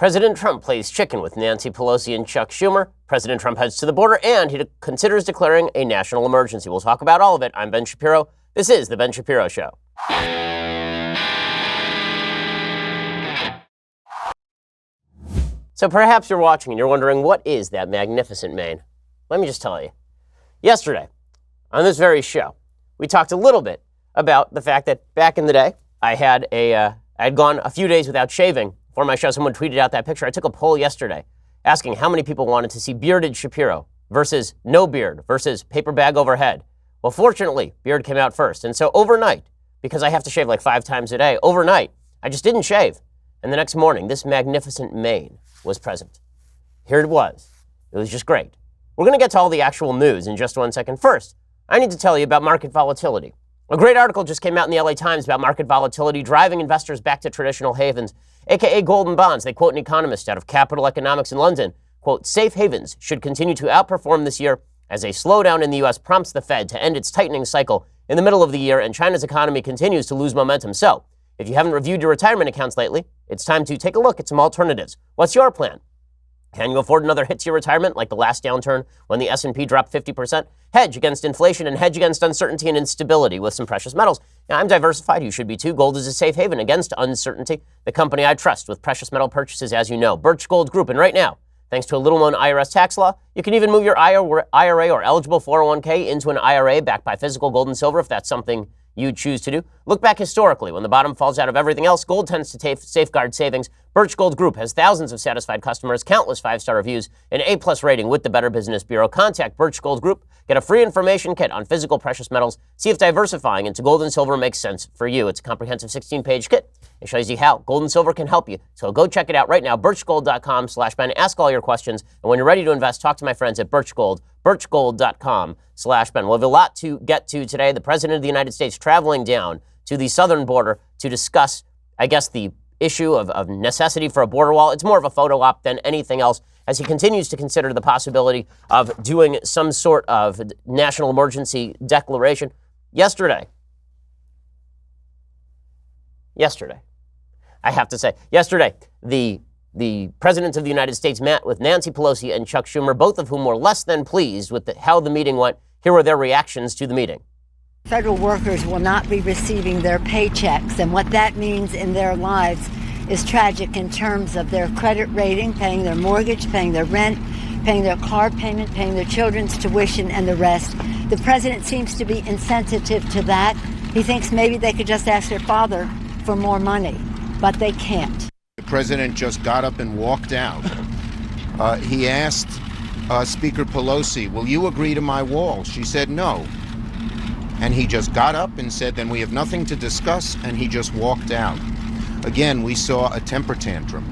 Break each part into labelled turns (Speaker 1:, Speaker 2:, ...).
Speaker 1: President Trump plays chicken with Nancy Pelosi and Chuck Schumer. President Trump heads to the border, and he considers declaring a national emergency. We'll talk about all of it. I'm Ben Shapiro. This is The Ben Shapiro Show. So perhaps you're watching and you're wondering, what is that magnificent mane? Let me just tell you. Yesterday, on this very show, we talked a little bit about the fact that back in the day, I had gone a few days without shaving. For my show, someone tweeted out that picture. I took a poll yesterday asking how many people wanted to see bearded Shapiro versus no beard versus paper bag overhead. Well, fortunately, beard came out first. And so overnight, because I have to shave like 5 times a day, overnight, I just didn't shave. And the next morning, this magnificent mane was present. Here it was. It was just great. We're going to get to all the actual news in just 1 second. First, I need to tell you about market volatility. A great article just came out in the LA Times about market volatility driving investors back to traditional havens, aka golden bonds. They quote an economist out of Capital Economics in London, quote, "Safe havens should continue to outperform this year as a slowdown in the U.S. prompts the Fed to end its tightening cycle in the middle of the year and China's economy continues to lose momentum. So, if you haven't reviewed your retirement accounts lately, it's time to take a look at some alternatives. What's your plan? Can you afford another hit to your retirement like the last downturn when the S&P dropped 50%? Hedge against inflation and hedge against uncertainty and instability with some precious metals. Now, I'm diversified. You should be too. Gold is a safe haven against uncertainty. The company I trust with precious metal purchases, as you know, Birch Gold Group. And right now, thanks to a little-known IRS tax law, you can even move your IRA or eligible 401k into an IRA backed by physical gold and silver if that's something you choose to do. Look back historically. When the bottom falls out of everything else, gold tends to safeguard savings. Birch Gold Group has thousands of satisfied customers, countless 5-star reviews, an A+ rating with the Better Business Bureau. Contact Birch Gold Group. Get a free information kit on physical precious metals. See if diversifying into gold and silver makes sense for you. It's a comprehensive 16-page kit. It shows you how gold and silver can help you. So go check it out right now, birchgold.com/Ben. Ask all your questions. And when you're ready to invest, talk to my friends at Birch Gold, birchgold.com/Ben. We'll have a lot to get to today. The President of the United States traveling down to the southern border to discuss, I guess, the issue of necessity for a border wall. It's more of a photo op than anything else, as he continues to consider the possibility of doing some sort of national emergency declaration. Yesterday, I have to say, the President of the United States met with Nancy Pelosi and Chuck Schumer, both of whom were less than pleased with how the meeting went. Here were their reactions to the meeting.
Speaker 2: Federal workers will not be receiving their paychecks, and what that means in their lives is tragic in terms of their credit rating, paying their mortgage, paying their rent, paying their car payment, paying their children's tuition, and the rest. The president seems to be insensitive to that. He thinks maybe they could just ask their father for more money, but they can't.
Speaker 3: The president just got up and walked out. He asked Speaker Pelosi, "Will you agree to my wall?" She said no. And he just got up and said, "Then we have nothing to discuss," and he just walked out. Again, we saw a temper tantrum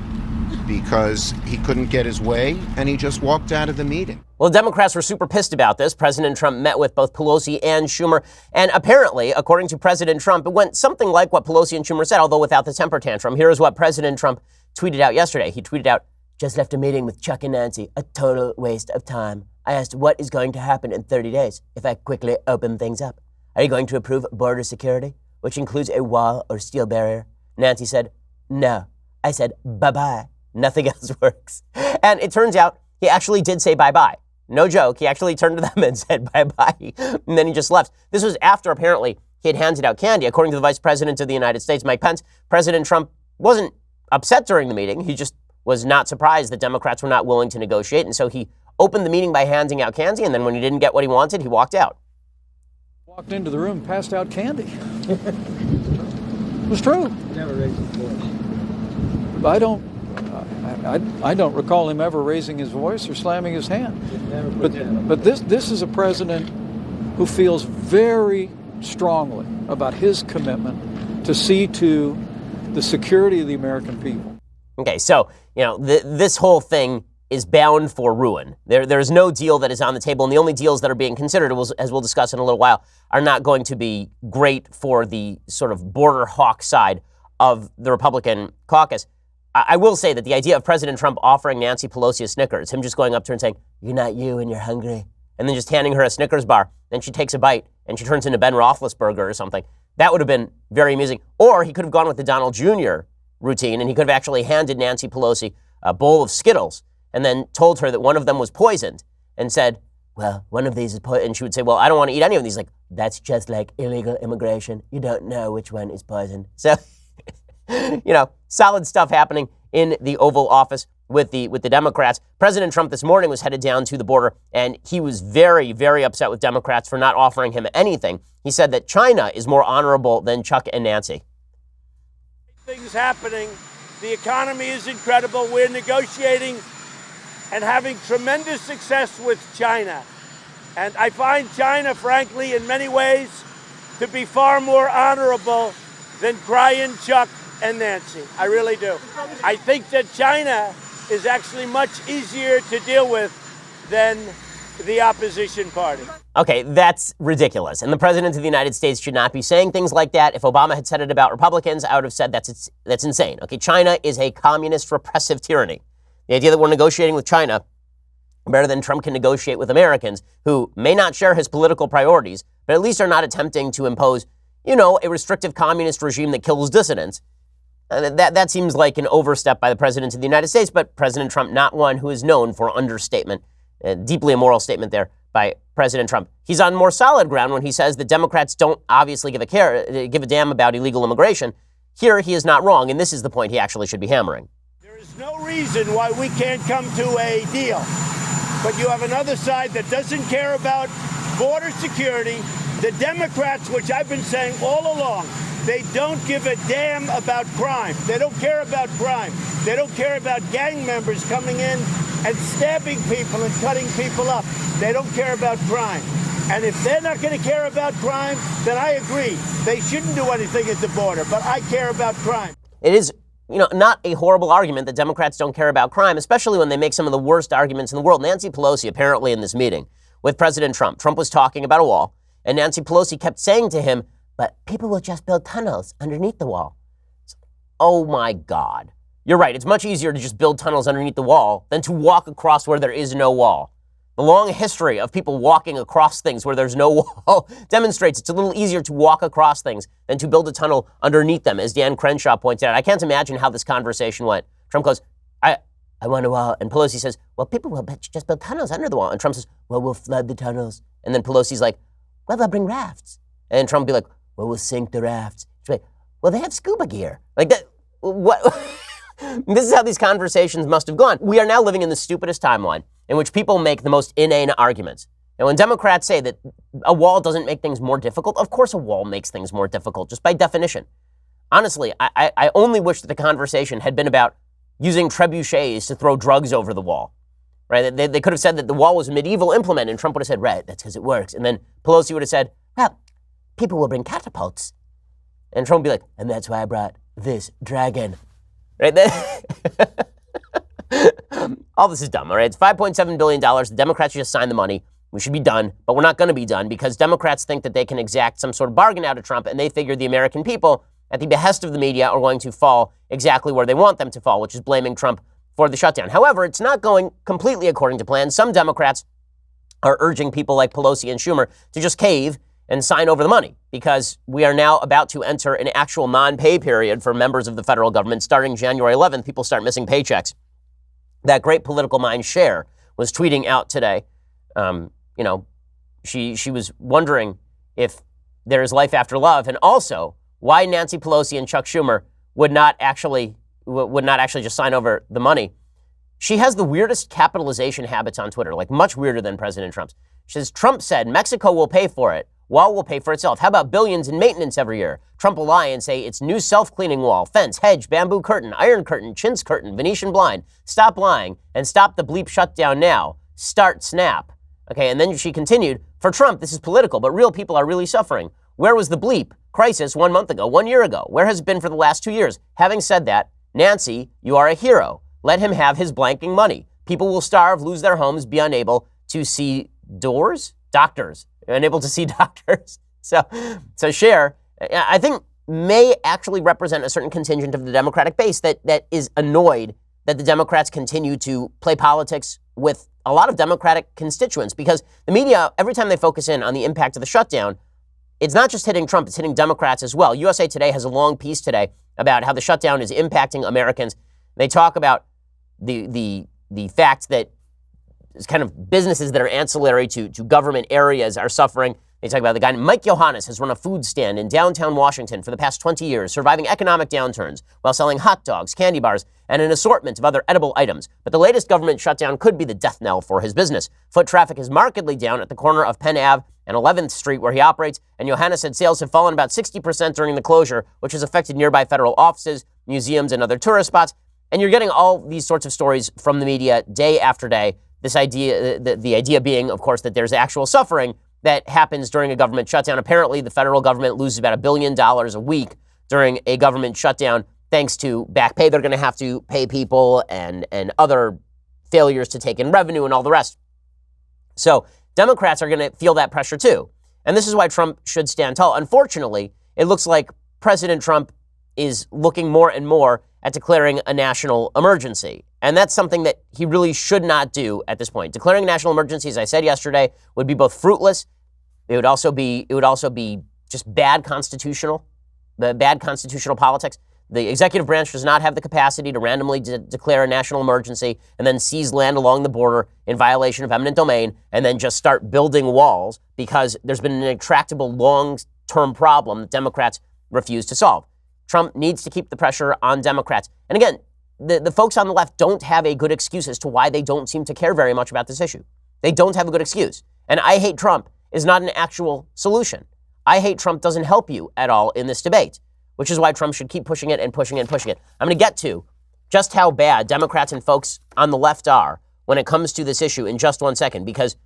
Speaker 3: because he couldn't get his way, and he just walked out of the meeting.
Speaker 1: Well, Democrats were super pissed about this. President Trump met with both Pelosi and Schumer, and apparently, according to President Trump, it went something like what Pelosi and Schumer said, although without the temper tantrum. Here is what President Trump tweeted out yesterday. He tweeted out, "Just left a meeting with Chuck and Nancy, a total waste of time. I asked what is going to happen in 30 days if I quickly open things up. Are you going to approve border security, which includes a wall or steel barrier?" Nancy said, "No." I said, "Bye-bye. Nothing else works." And it turns out he actually did say bye-bye. No joke. He actually turned to them and said bye-bye. And then he just left. This was after apparently he had handed out candy. According to the Vice President of the United States, Mike Pence, President Trump wasn't upset during the meeting. He just was not surprised that Democrats were not willing to negotiate. And so he opened the meeting by handing out candy. And then when he didn't get what he wanted, he walked out.
Speaker 4: Walked into the room and passed out candy. It was true.
Speaker 5: Never raised his voice.
Speaker 4: I don't recall him ever raising his voice or slamming his hand. But this is a president who feels very strongly about his commitment to see to the security of the American people.
Speaker 1: Okay, so, this whole thing is bound for ruin. There is no deal that is on the table, and the only deals that are being considered, as we'll discuss in a little while, are not going to be great for the sort of border hawk side of the Republican caucus. I will say that the idea of President Trump offering Nancy Pelosi a Snickers, him just going up to her and saying, "You're not you and you're hungry," and then just handing her a Snickers bar, then she takes a bite and she turns into Ben Roethlisberger or something, that would have been very amusing. Or he could have gone with the Donald Jr. routine, and he could have actually handed Nancy Pelosi a bowl of Skittles and then told her that one of them was poisoned and said, well, one of these is poisoned. And she would say, well, I don't want to eat any of these. Like, that's just like illegal immigration. You don't know which one is poisoned. So, solid stuff happening in the Oval Office with the Democrats. President Trump this morning was headed down to the border, and he was very, very upset with Democrats for not offering him anything. He said that China is more honorable than Chuck and Nancy.
Speaker 6: Things happening. The economy is incredible. We're negotiating and having tremendous success with China. And I find China, frankly, in many ways, to be far more honorable than crying Chuck and Nancy. I really do. I think that China is actually much easier to deal with than the opposition party.
Speaker 1: Okay, that's ridiculous. And the president of the United States should not be saying things like that. If Obama had said it about Republicans, I would have said that's insane. Okay, China is a communist repressive tyranny. The idea that we're negotiating with China better than Trump can negotiate with Americans who may not share his political priorities, but at least are not attempting to impose, a restrictive communist regime that kills dissidents. That seems like an overstep by the president of the United States, but President Trump, not one who is known for understatement, deeply immoral statement there by President Trump. He's on more solid ground when he says that Democrats don't obviously give a damn about illegal immigration. Here, he is not wrong, and this is the point he actually should be hammering.
Speaker 6: There is no reason why we can't come to a deal. But you have another side that doesn't care about border security. The Democrats, which I've been saying all along, they don't give a damn about crime. They don't care about crime. They don't care about gang members coming in and stabbing people and cutting people up. They don't care about crime. And if they're not going to care about crime, then I agree. They shouldn't do anything at the border. But I care about crime.
Speaker 1: It is not a horrible argument that Democrats don't care about crime, especially when they make some of the worst arguments in the world. Nancy Pelosi, apparently in this meeting with President Trump, Trump was talking about a wall, and Nancy Pelosi kept saying to him, but people will just build tunnels underneath the wall. Oh my God. You're right. It's much easier to just build tunnels underneath the wall than to walk across where there is no wall. The long history of people walking across things where there's no wall demonstrates it's a little easier to walk across things than to build a tunnel underneath them, as Dan Crenshaw pointed out. I can't imagine how this conversation went. Trump goes, I want a wall. And Pelosi says, well, people will just build tunnels under the wall. And Trump says, well, we'll flood the tunnels. And then Pelosi's like, well, they'll bring rafts. And Trump will be like, well, we'll sink the rafts. She's like, well, they have scuba gear. Like that, what? This is how these conversations must have gone. We are now living in the stupidest timeline in which people make the most inane arguments. And when Democrats say that a wall doesn't make things more difficult, of course a wall makes things more difficult, just by definition. Honestly, I only wish that the conversation had been about using trebuchets to throw drugs over the wall. Right? They could have said that the wall was a medieval implement, and Trump would have said, right, that's because it works. And then Pelosi would have said, well, people will bring catapults. And Trump would be like, and that's why I brought this dragon. Right? All this is dumb, all right? It's $5.7 billion. The Democrats just signed the money. We should be done, but we're not going to be done because Democrats think that they can exact some sort of bargain out of Trump, and they figure the American people, at the behest of the media, are going to fall exactly where they want them to fall, which is blaming Trump for the shutdown. However, it's not going completely according to plan. Some Democrats are urging people like Pelosi and Schumer to just cave and sign over the money because we are now about to enter an actual non-pay period for members of the federal government. Starting January 11th, people start missing paychecks. That great political mind, Cher, was tweeting out today. She was wondering if there is life after love, and also why Nancy Pelosi and Chuck Schumer would not actually just sign over the money. She has the weirdest capitalization habits on Twitter, like much weirder than President Trump's. She says, Trump said Mexico will pay for it. Wall will pay for itself. How about billions in maintenance every year? Trump will lie and say it's new self-cleaning wall, fence, hedge, bamboo curtain, iron curtain, chintz curtain, Venetian blind. Stop lying and stop the bleep shutdown now. Start snap. Okay, and then she continued, for Trump, this is political, but real people are really suffering. Where was the bleep crisis 1 month ago, 1 year ago? Where has it been for the last 2 years? Having said that, Nancy, you are a hero. Let him have his blanking money. People will starve, lose their homes, be unable to see doctors, unable to see doctors. So Cher, I think, may actually represent a certain contingent of the Democratic base that is annoyed that the Democrats continue to play politics with a lot of Democratic constituents, because the media, every time they focus in on the impact of the shutdown, it's not just hitting Trump, it's hitting Democrats as well. USA Today has a long piece today about how the shutdown is impacting Americans. They talk about the fact that it's kind of businesses that are ancillary to government areas are suffering. They talk about the guy, Mike Johannes, has run a food stand in downtown Washington for the past 20 years, surviving economic downturns while selling hot dogs, candy bars, and an assortment of other edible items. But the latest government shutdown could be the death knell for his business. Foot traffic is markedly down at the corner of Penn Ave and 11th Street where he operates, and Johannes said sales have fallen about 60% during the closure, which has affected nearby federal offices, museums, and other tourist spots. And you're getting all these sorts of stories from the media day after day. This idea, the idea being, of course, that there's actual suffering that happens during a government shutdown. Apparently, the federal government loses about $1 billion a week during a government shutdown, thanks to back pay they're going to have to pay people and other failures to take in revenue and all the rest. So Democrats are going to feel that pressure too. And this is why Trump should stand tall. Unfortunately, it looks like President Trump is looking more and more at declaring a national emergency. And that's something that he really should not do at this point. Declaring a national emergency, as I said yesterday, would be both fruitless. It would also be just bad constitutional politics. The executive branch does not have the capacity to randomly declare a national emergency and then seize land along the border in violation of eminent domain and then just start building walls because there's been an intractable long-term problem that Democrats refuse to solve. Trump needs to keep the pressure on Democrats. And again, the folks on the left don't have a good excuse as to why they don't seem to care very much about this issue. They don't have a good excuse. And I hate Trump is not an actual solution. I hate Trump doesn't help you at all in this debate, which is why Trump should keep pushing it and pushing it and pushing it. I'm going to get to just how bad Democrats and folks on the left are when it comes to this issue in just one second, because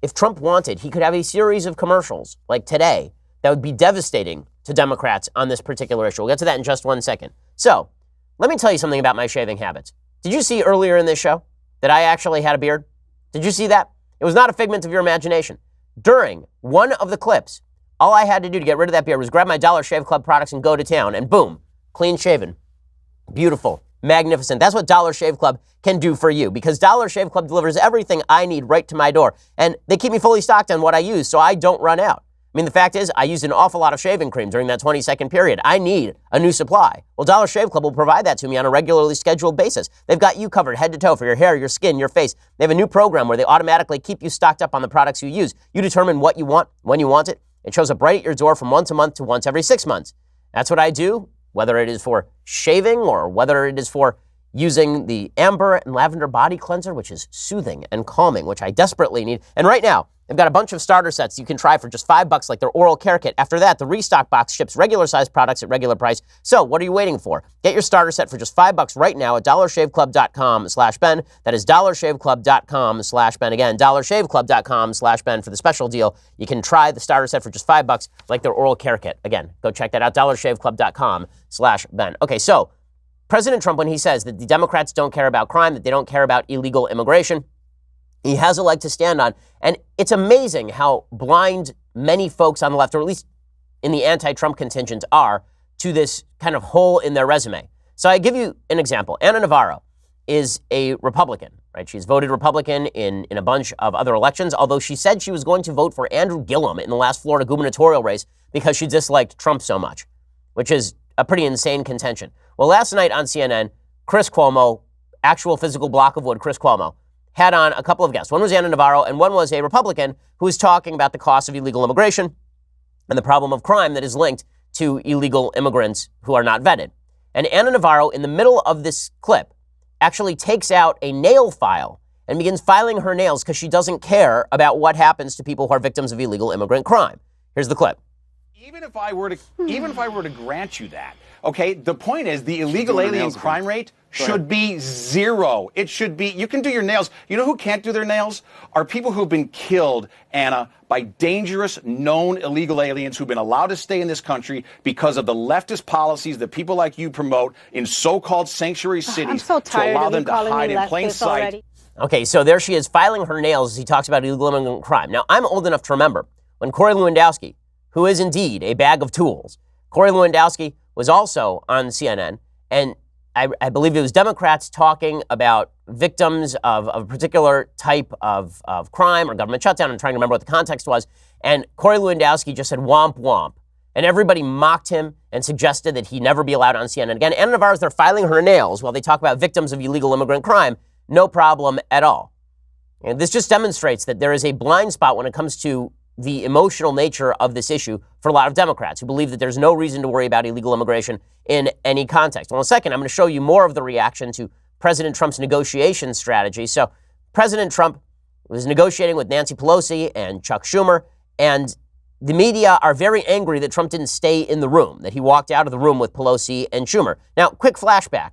Speaker 1: if Trump wanted, he could have a series of commercials like today that would be devastating to Democrats on this particular issue. We'll get to that in just one second. So let me tell you something about my shaving habits. Did you see earlier in this show that I actually had a beard? Did you see that? It was not a figment of your imagination. During one of the clips, all I had to do to get rid of that beard was grab my Dollar Shave Club products and go to town, and boom, clean shaven. Beautiful, magnificent. That's what Dollar Shave Club can do for you, because Dollar Shave Club delivers everything I need right to my door, and they keep me fully stocked on what I use so I don't run out. I mean, the fact is, I used an awful lot of shaving cream during that 20-second period. I need a new supply. Well, Dollar Shave Club will provide that to me on a regularly scheduled basis. They've got you covered head to toe for your hair, your skin, your face. They have a new program where they automatically keep you stocked up on the products you use. You determine what you want, when you want it. It shows up right at your door from once a month to once every 6 months. That's what I do, whether it is for shaving or whether it is for using the amber and lavender body cleanser, which is soothing and calming, which I desperately need. And right now, they've got a bunch of starter sets you can try for just $5, like their oral care kit. After that, the restock box ships regular sized products at regular price. So what are you waiting for? Get your starter set for just $5 right now at dollarshaveclub.com/Ben. That is dollarshaveclub.com/Ben. Again, dollarshaveclub.com/Ben for the special deal. You can try the starter set for just $5, like their oral care kit. Again, go check that out, dollarshaveclub.com/Ben. Okay, so President Trump, when he says that the Democrats don't care about crime, that they don't care about illegal immigration, he has a leg to stand on. And it's amazing how blind many folks on the left, or at least in the anti-Trump contingent, are to this kind of hole in their resume. So I give you an example. Ana Navarro is a Republican, right? She's voted Republican in a bunch of other elections, although she said she was going to vote for Andrew Gillum in the last Florida gubernatorial race because she disliked Trump so much, which is a pretty insane contention. Well, last night on CNN, Chris Cuomo, actual physical block of wood, Chris Cuomo, had on a couple of guests. One was Ana Navarro, and one was a Republican who was talking about the cost of illegal immigration and the problem of crime that is linked to illegal immigrants who are not vetted. And Ana Navarro, in the middle of this clip, actually takes out a nail file and begins filing her nails because she doesn't care about what happens to people who are victims of illegal immigrant crime. Here's the clip.
Speaker 7: Even if I were to grant you that, okay, the point is the illegal alien crime rate should be zero. It should be, you can do your nails. You know who can't do their nails? Are people who've been killed, Anna, by dangerous, known illegal aliens who've been allowed to stay in this country because of the leftist policies that people like you promote in so-called sanctuary cities
Speaker 8: so
Speaker 7: to allow them to hide in plain sight.
Speaker 8: Already.
Speaker 1: Okay, so there she is filing her nails as he talks about illegal immigrant crime. Now, I'm old enough to remember when Corey Lewandowski, who is indeed a bag of tools, Corey Lewandowski was also on CNN, and I believe it was Democrats talking about victims of a particular type of crime or government shutdown. I'm trying to remember what the context was. And Corey Lewandowski just said womp womp. And everybody mocked him and suggested that he never be allowed on CNN again. Anna Navarro's there filing her nails while they talk about victims of illegal immigrant crime. No problem at all. And this just demonstrates that there is a blind spot when it comes to the emotional nature of this issue for a lot of Democrats who believe that there's no reason to worry about illegal immigration in any context. Well, in a second, I'm going to show you more of the reaction to President Trump's negotiation strategy. So President Trump was negotiating with Nancy Pelosi and Chuck Schumer, and the media are very angry that Trump didn't stay in the room, that he walked out of the room with Pelosi and Schumer. Now, quick flashback.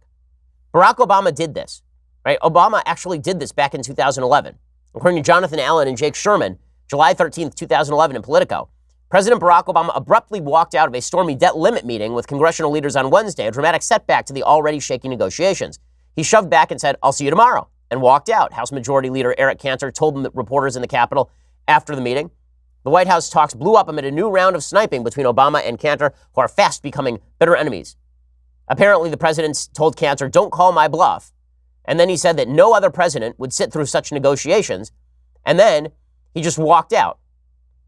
Speaker 1: Barack Obama did this, right? Obama actually did this back in 2011. According to Jonathan Allen and Jake Sherman, July 13th, 2011 in Politico, President Barack Obama abruptly walked out of a stormy debt limit meeting with congressional leaders on Wednesday, a dramatic setback to the already shaky negotiations. He shoved back and said, "I'll see you tomorrow," and walked out. House Majority Leader Eric Cantor told reporters in the Capitol after the meeting. The White House talks blew up amid a new round of sniping between Obama and Cantor, who are fast becoming bitter enemies. Apparently, the president told Cantor, "Don't call my bluff." And then he said that no other president would sit through such negotiations. And then he just walked out.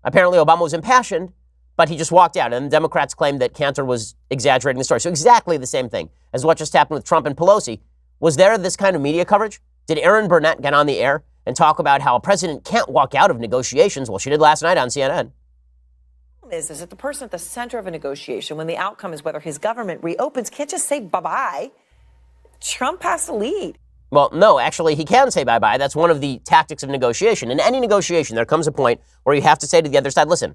Speaker 1: Apparently, Obama was impassioned, but he just walked out. And the Democrats claimed that Cantor was exaggerating the story. So exactly the same thing as what just happened with Trump and Pelosi. Was there this kind of media coverage? Did Erin Burnett get on the air and talk about how a president can't walk out of negotiations? Well, she did last night on CNN.
Speaker 8: Is that the person at the center of a negotiation, when the outcome is whether his government reopens, can't just say bye-bye. Trump has to lead.
Speaker 1: Well, no, actually, he can say bye-bye. That's one of the tactics of negotiation. In any negotiation, there comes a point where you have to say to the other side, listen,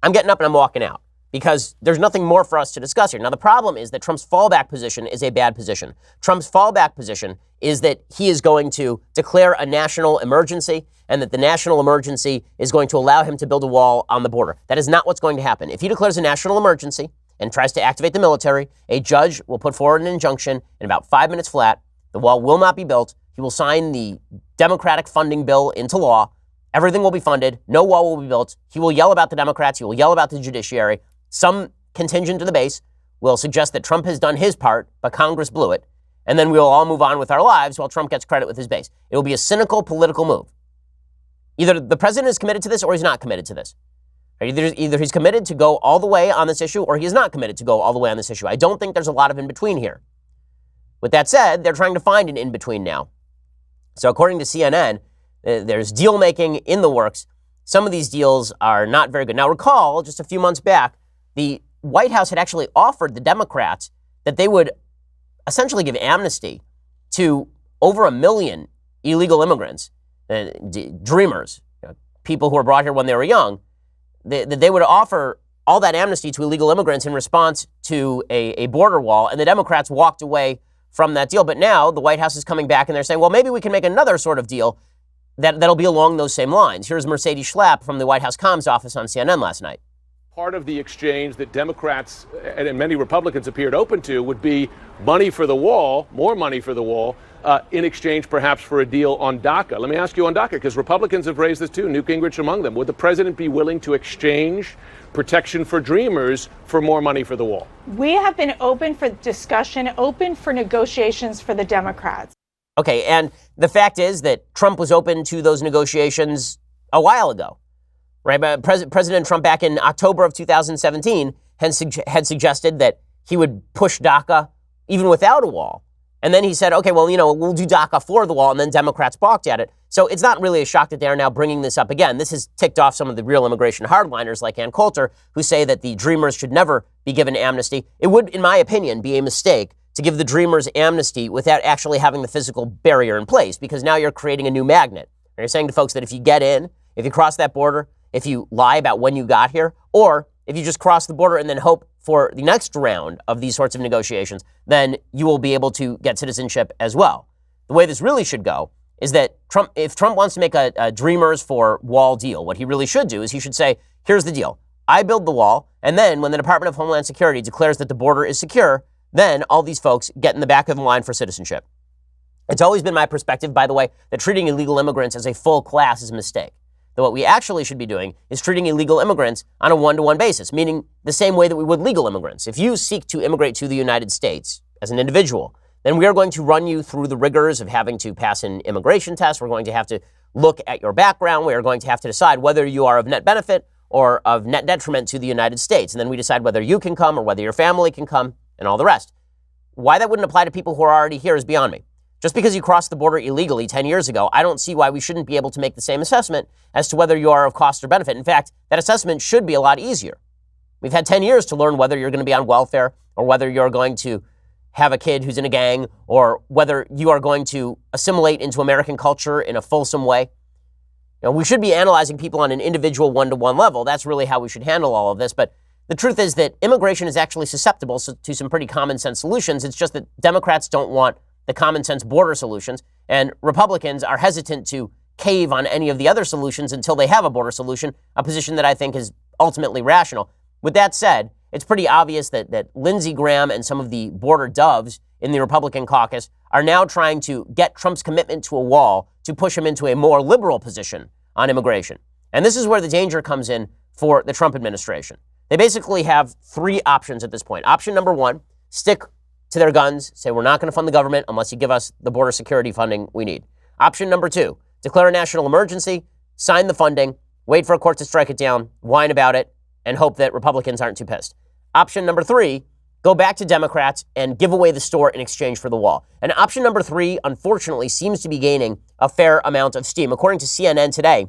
Speaker 1: I'm getting up and I'm walking out, because there's nothing more for us to discuss here. Now, the problem is that Trump's fallback position is a bad position. Trump's fallback position is that he is going to declare a national emergency, and that the national emergency is going to allow him to build a wall on the border. That is not what's going to happen. If he declares a national emergency and tries to activate the military, a judge will put forward an injunction in about 5 minutes flat. The wall will not be built. He will sign the Democratic funding bill into law. Everything will be funded. No wall will be built. He will yell about the Democrats. He will yell about the judiciary. Some contingent to the base will suggest that Trump has done his part, but Congress blew it. And then we'll all move on with our lives while Trump gets credit with his base. It will be a cynical political move. Either the president is committed to this or he's not committed to this. Either he's committed to go all the way on this issue or he is not committed to go all the way on this issue. I don't think there's a lot of in-between here. With that said, they're trying to find an in-between now. So according to CNN, there's deal-making in the works. Some of these deals are not very good. Now recall, just a few months back, the White House had actually offered the Democrats that they would essentially give amnesty to over 1 million illegal immigrants, dreamers, people who were brought here when they were young, that they would offer all that amnesty to illegal immigrants in response to a border wall, and the Democrats walked away from that deal. But now the White House is coming back and they're saying, well, maybe we can make another sort of deal that'll be along those same lines. Here's Mercedes Schlapp from the White House comms office on CNN last night.
Speaker 9: Part of the exchange that Democrats and many Republicans appeared open to would be money for the wall, more money for the wall, in exchange perhaps for a deal on DACA. Let me ask you on DACA, because Republicans have raised this too, Newt Gingrich among them. Would the president be willing to exchange protection for dreamers for more money for the wall?
Speaker 10: We have been open for discussion, open for negotiations for the Democrats.
Speaker 1: Okay, and the fact is that Trump was open to those negotiations a while ago. Right, but President Trump back in October of 2017 had suggested that he would push DACA even without a wall. And then he said, okay, well, we'll do DACA for the wall, and then Democrats balked at it. So it's not really a shock that they're now bringing this up again. This has ticked off some of the real immigration hardliners like Ann Coulter, who say that the Dreamers should never be given amnesty. It would, in my opinion, be a mistake to give the Dreamers amnesty without actually having the physical barrier in place, because now you're creating a new magnet. And you're saying to folks that if you get in, if you cross that border, if you lie about when you got here, or if you just cross the border and then hope for the next round of these sorts of negotiations, then you will be able to get citizenship as well. The way this really should go is that if Trump wants to make a Dreamers for Wall deal, what he really should do is he should say, here's the deal. I build the wall, and then when the Department of Homeland Security declares that the border is secure, then all these folks get in the back of the line for citizenship. It's always been my perspective, by the way, that treating illegal immigrants as a full class is a mistake. That what we actually should be doing is treating illegal immigrants on a one-to-one basis, meaning the same way that we would legal immigrants. If you seek to immigrate to the United States as an individual, then we are going to run you through the rigors of having to pass an immigration test. We're going to have to look at your background. We are going to have to decide whether you are of net benefit or of net detriment to the United States. And then we decide whether you can come or whether your family can come and all the rest. Why that wouldn't apply to people who are already here is beyond me. Just because you crossed the border illegally 10 years ago, I don't see why we shouldn't be able to make the same assessment as to whether you are of cost or benefit. In fact, that assessment should be a lot easier. We've had 10 years to learn whether you're going to be on welfare or whether you're going to have a kid who's in a gang or whether you are going to assimilate into American culture in a fulsome way. We should be analyzing people on an individual one-to-one level. That's really how we should handle all of this. But the truth is that immigration is actually susceptible to some pretty common sense solutions. It's just that Democrats don't want the common sense border solutions, and Republicans are hesitant to cave on any of the other solutions until they have a border solution, a position that I think is ultimately rational. With that said, it's pretty obvious that Lindsey Graham and some of the border doves in the Republican caucus are now trying to get Trump's commitment to a wall to push him into a more liberal position on immigration. And this is where the danger comes in for the Trump administration. They basically have three options at this point. Option number one, stick to their guns, say we're not going to fund the government unless you give us the border security funding we need. Option number two, declare a national emergency, sign the funding, wait for a court to strike it down, whine about it, and hope that Republicans aren't too pissed. Option number three, go back to Democrats and give away the store in exchange for the wall. And option number three, unfortunately, seems to be gaining a fair amount of steam. According to CNN today,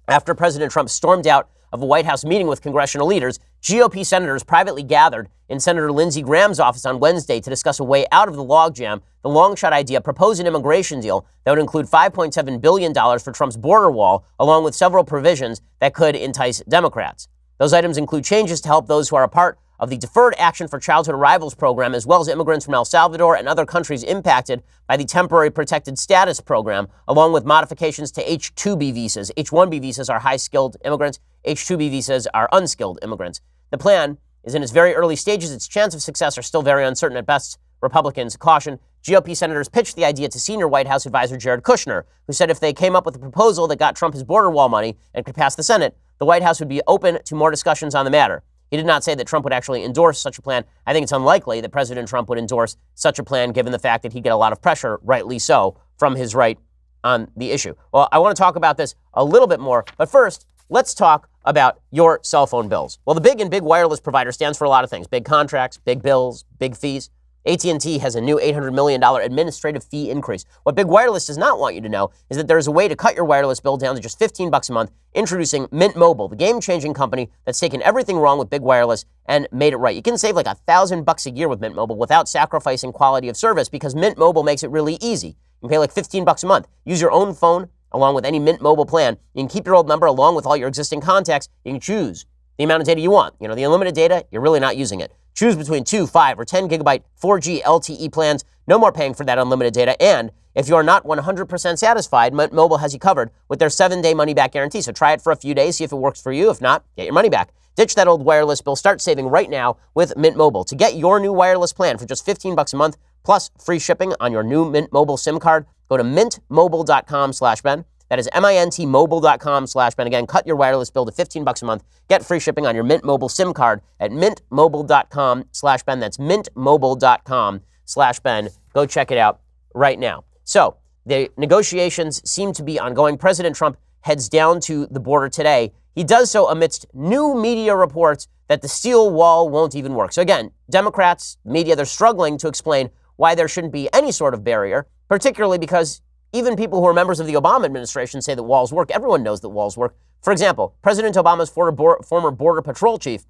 Speaker 1: after President Trump stormed out of a White House meeting with congressional leaders, GOP senators privately gathered in Senator Lindsey Graham's office on Wednesday to discuss a way out of the logjam. The long-shot idea proposed an immigration deal that would include $5.7 billion for Trump's border wall, along with several provisions that could entice Democrats. Those items include changes to help those who are a part of the Deferred Action for Childhood Arrivals program, as well as immigrants from El Salvador and other countries impacted by the Temporary Protected Status program, along with modifications to H-2B visas. H-1B visas are high-skilled immigrants. H-2B visas are unskilled immigrants. The plan is in its very early stages. Its chance of success are still very uncertain at best, Republicans caution. GOP senators pitched the idea to senior White House advisor Jared Kushner, who said if they came up with a proposal that got Trump his border wall money and could pass the Senate, the White House would be open to more discussions on the matter. He did not say that Trump would actually endorse such a plan. I think it's unlikely that President Trump would endorse such a plan, given the fact that he'd get a lot of pressure, rightly so, from his right on the issue. Well, I want to talk about this a little bit more, but first, let's talk about your cell phone bills. Well, the big and big wireless provider stands for a lot of things: big contracts, big bills, big fees. AT&T has a new $800 million administrative fee increase. What Big Wireless does not want you to know is that there is a way to cut your wireless bill down to just $15 a month, introducing Mint Mobile, the game-changing company that's taken everything wrong with Big Wireless and made it right. You can save like $1,000 a year with Mint Mobile without sacrificing quality of service, because Mint Mobile makes it really easy. You can pay like $15 a month. Use your own phone along with any Mint Mobile plan. You can keep your old number along with all your existing contacts. You can choose the amount of data you want. You know, the unlimited data, you're really not using it. Choose between 2, 5, or 10 gigabyte 4G LTE plans. No more paying for that unlimited data. And if you are not 100% satisfied, Mint Mobile has you covered with their 7-day money-back guarantee. So try it for a few days, see if it works for you. If not, get your money back. Ditch that old wireless bill. Start saving right now with Mint Mobile. To get your new wireless plan for just $15 a month, plus free shipping on your new Mint Mobile SIM card, go to mintmobile.com/Ben. That is mintmobile.com/Ben. Again, cut your wireless bill to $15 a month. Get free shipping on your Mint Mobile SIM card at mintmobile.com/Ben. That's mintmobile.com/Ben. Go check it out right now. So the negotiations seem to be ongoing. President Trump heads down to the border today. He does so amidst new media reports that the steel wall won't even work. So again, Democrats, media, they're struggling to explain why there shouldn't be any sort of barrier, particularly because even people who are members of the Obama administration say that walls work. Everyone knows that walls work. For example, President Obama's former Border Patrol chief,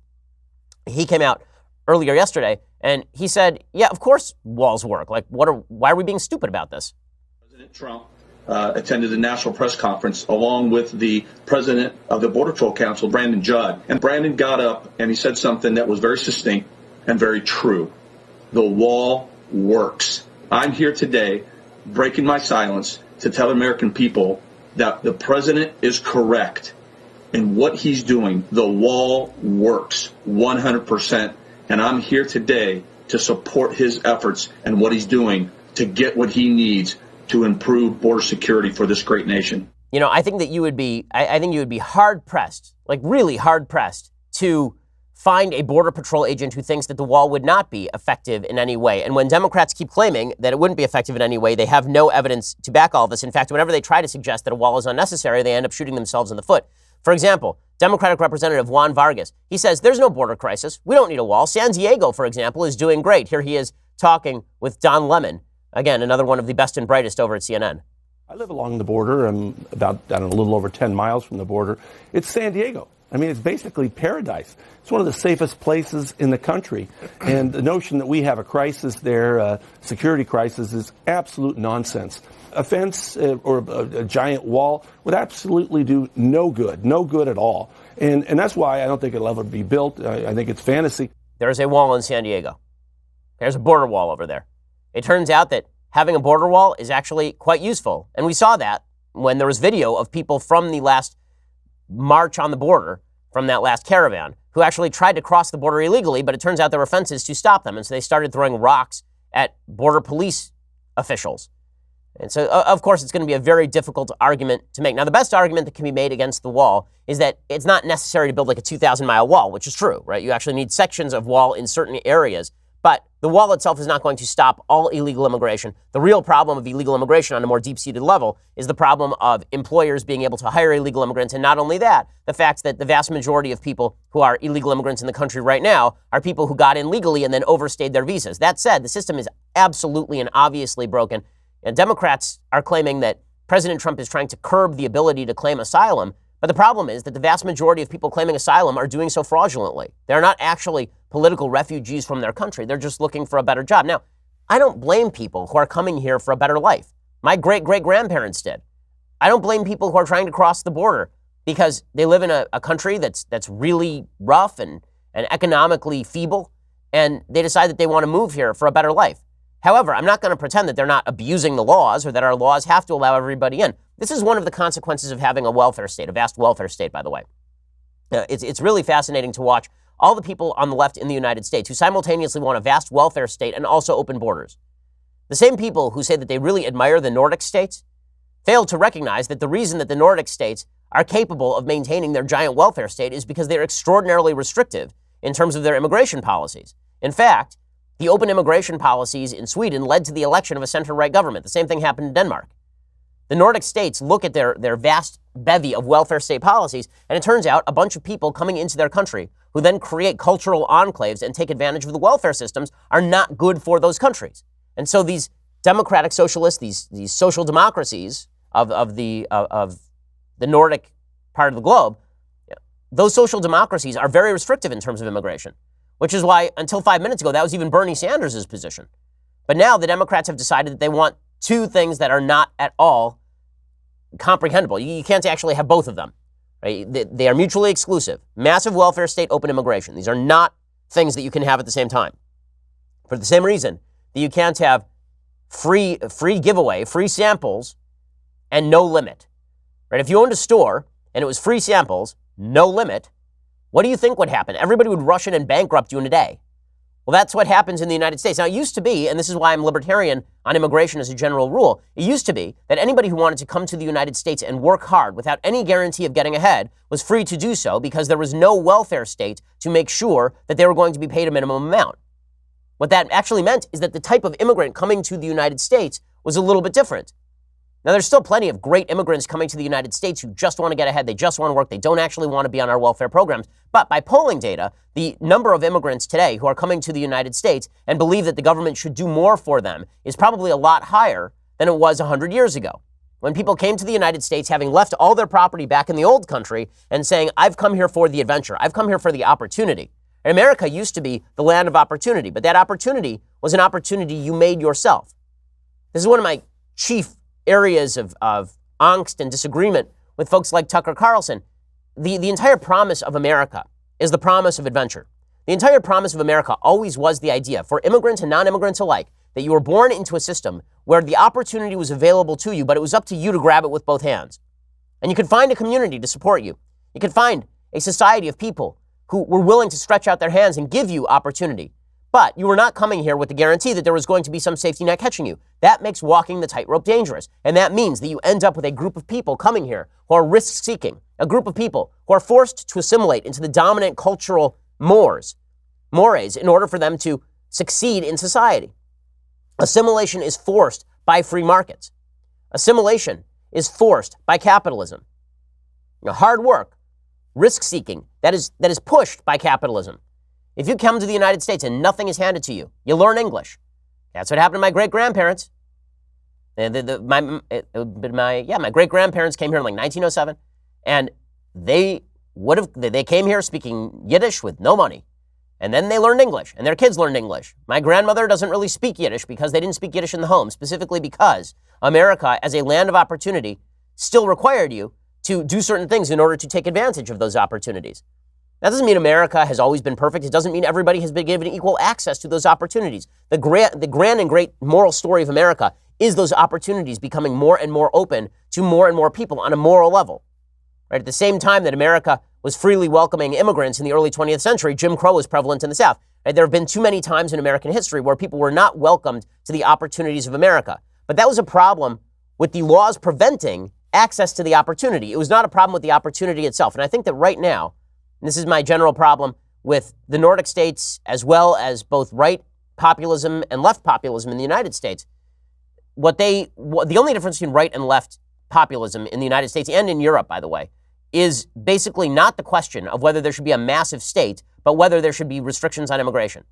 Speaker 1: he came out earlier yesterday and he said, yeah, of course walls work. Like, why are we being stupid about this?
Speaker 11: President Trump attended a national press conference along with the president of the Border Patrol Council, Brandon Judd. And Brandon got up and he said something that was very succinct and very true. The wall works. I'm here today breaking my silence to tell American people that the president is correct in what he's doing. The wall works 100%. And I'm here today to support his efforts and what he's doing to get what he needs to improve border security for this great nation.
Speaker 1: You know, I think you would be hard pressed, like really hard pressed, to find a Border Patrol agent who thinks that the wall would not be effective in any way. And when Democrats keep claiming that it wouldn't be effective in any way, they have no evidence to back all this. In fact, whenever they try to suggest that a wall is unnecessary, they end up shooting themselves in the foot. For example, Democratic Representative Juan Vargas, he says there's no border crisis. We don't need a wall. San Diego, for example, is doing great. Here he is talking with Don Lemon, again, another one of the best and brightest over at CNN.
Speaker 12: I live along the border. I'm about, I don't know, a little over 10 miles from the border. It's San Diego. I mean, it's basically paradise. It's one of the safest places in the country. And the notion that we have a crisis there, a security crisis, is absolute nonsense. A fence or a giant wall would absolutely do no good at all. And that's why I don't think it'll ever be built. I think it's fantasy.
Speaker 1: There's a wall in San Diego. There's a border wall over there. It turns out that having a border wall is actually quite useful. And we saw that when there was video of people from the last march on the border, from that last caravan, who actually tried to cross the border illegally, but it turns out there were fences to stop them. And so they started throwing rocks at border police officials. And so, of course, it's going to be a very difficult argument to make. Now, the best argument that can be made against the wall is that it's not necessary to build like a 2,000-mile wall, which is true, right? You actually need sections of wall in certain areas. But the wall itself is not going to stop all illegal immigration. The real problem of illegal immigration on a more deep-seated level is the problem of employers being able to hire illegal immigrants. And not only that, the fact that the vast majority of people who are illegal immigrants in the country right now are people who got in legally and then overstayed their visas. That said, the system is absolutely and obviously broken. And Democrats are claiming that President Trump is trying to curb the ability to claim asylum. But the problem is that the vast majority of people claiming asylum are doing so fraudulently. They're not actually political refugees from their country. They're just looking for a better job. Now, I don't blame people who are coming here for a better life. My great-great-grandparents did. I don't blame people who are trying to cross the border because they live in a country that's really rough and economically feeble, and they decide that they want to move here for a better life. However, I'm not going to pretend that they're not abusing the laws or that our laws have to allow everybody in. This is one of the consequences of having a welfare state, a vast welfare state, by the way. It's really fascinating to watch all the people on the left in the United States who simultaneously want a vast welfare state and also open borders. The same people who say that they really admire the Nordic states fail to recognize that the reason that the Nordic states are capable of maintaining their giant welfare state is because they're extraordinarily restrictive in terms of their immigration policies. In fact, the open immigration policies in Sweden led to the election of a center-right government. The same thing happened in Denmark. The Nordic states look at their vast bevy of welfare state policies, and it turns out a bunch of people coming into their country who then create cultural enclaves and take advantage of the welfare systems are not good for those countries. And so these democratic socialists, these social democracies of the Nordic part of the globe, those social democracies are very restrictive in terms of immigration, which is why until 5 minutes ago, that was even Bernie Sanders' position. But now the Democrats have decided that they want two things that are not at all comprehensible. You can't actually have both of them. Right? They are mutually exclusive. Massive welfare state, open immigration. These are not things that you can have at the same time. For the same reason that you can't have free giveaway, free samples, and no limit. Right? If you owned a store and it was free samples, no limit, what do you think would happen? Everybody would rush in and bankrupt you in a day. Well, that's what happens in the United States. Now, it used to be, and this is why I'm libertarian on immigration as a general rule, it used to be that anybody who wanted to come to the United States and work hard without any guarantee of getting ahead was free to do so because there was no welfare state to make sure that they were going to be paid a minimum amount. What that actually meant is that the type of immigrant coming to the United States was a little bit different. Now, there's still plenty of great immigrants coming to the United States who just want to get ahead. They just want to work. They don't actually want to be on our welfare programs. But by polling data, the number of immigrants today who are coming to the United States and believe that the government should do more for them is probably a lot higher than it was 100 years ago. When people came to the United States having left all their property back in the old country and saying, I've come here for the adventure. I've come here for the opportunity. And America used to be the land of opportunity, but that opportunity was an opportunity you made yourself. This is one of my chief areas of angst and disagreement with folks like Tucker Carlson. The entire promise of America is the promise of adventure. The entire promise of America always was the idea, for immigrants and non-immigrants alike, that you were born into a system where the opportunity was available to you, but it was up to you to grab it with both hands. And you could find a community to support you. You could find a society of people who were willing to stretch out their hands and give you opportunity. But you were not coming here with the guarantee that there was going to be some safety net catching you. That makes walking the tightrope dangerous. And that means that you end up with a group of people coming here who are risk-seeking, a group of people who are forced to assimilate into the dominant cultural mores in order for them to succeed in society. Assimilation is forced by free markets. Assimilation is forced by capitalism. Hard work risk-seeking that is pushed by capitalism. If you come to the United States and nothing is handed to you, you learn English. That's what happened to my great-grandparents. My great-grandparents came here in like 1907, and they came here speaking Yiddish with no money. And then they learned English, and their kids learned English. My grandmother doesn't really speak Yiddish because they didn't speak Yiddish in the home, specifically because America, as a land of opportunity, still required you to do certain things in order to take advantage of those opportunities. That doesn't mean America has always been perfect. It doesn't mean everybody has been given equal access to those opportunities. The grand and great moral story of America is those opportunities becoming more and more open to more and more people on a moral level. Right? At the same time that America was freely welcoming immigrants in the early 20th century, Jim Crow was prevalent in the South. Right? There have been too many times in American history where people were not welcomed to the opportunities of America. But that was a problem with the laws preventing access to the opportunity. It was not a problem with the opportunity itself. And I think that right now, and this is my general problem with the Nordic states as well as both right populism and left populism in the United States, the only difference between right and left populism in the United States and in Europe, by the way, is basically not the question of whether there should be a massive state, but whether there should be restrictions on immigration.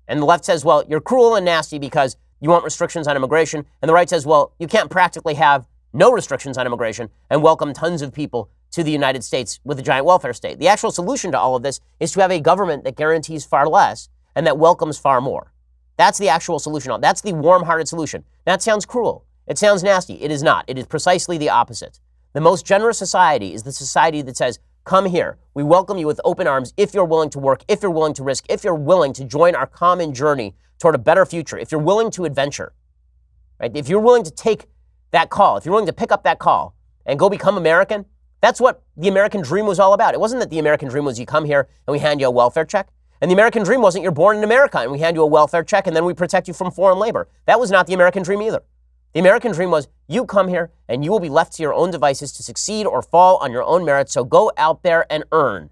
Speaker 1: And the left says, well, you're cruel and nasty because you want restrictions on immigration. And the right says, well, you can't practically have no restrictions on immigration and welcome tons of people to the United States with a giant welfare state. The actual solution to all of this is to have a government that guarantees far less and that welcomes far more. That's the actual solution. That's the warm-hearted solution. That sounds cruel. It sounds nasty. It is not. It is precisely the opposite. The most generous society is the society that says, come here. We welcome you with open arms if you're willing to work, if you're willing to risk, if you're willing to join our common journey toward a better future, if you're willing to adventure. Right? If you're willing to take that call, if you're willing to pick up that call and go become American, that's what the American dream was all about. It wasn't that the American dream was you come here and we hand you a welfare check. And the American dream wasn't you're born in America and we hand you a welfare check and then we protect you from foreign labor. That was not the American dream either. The American dream was you come here and you will be left to your own devices to succeed or fall on your own merit. So go out there and earn.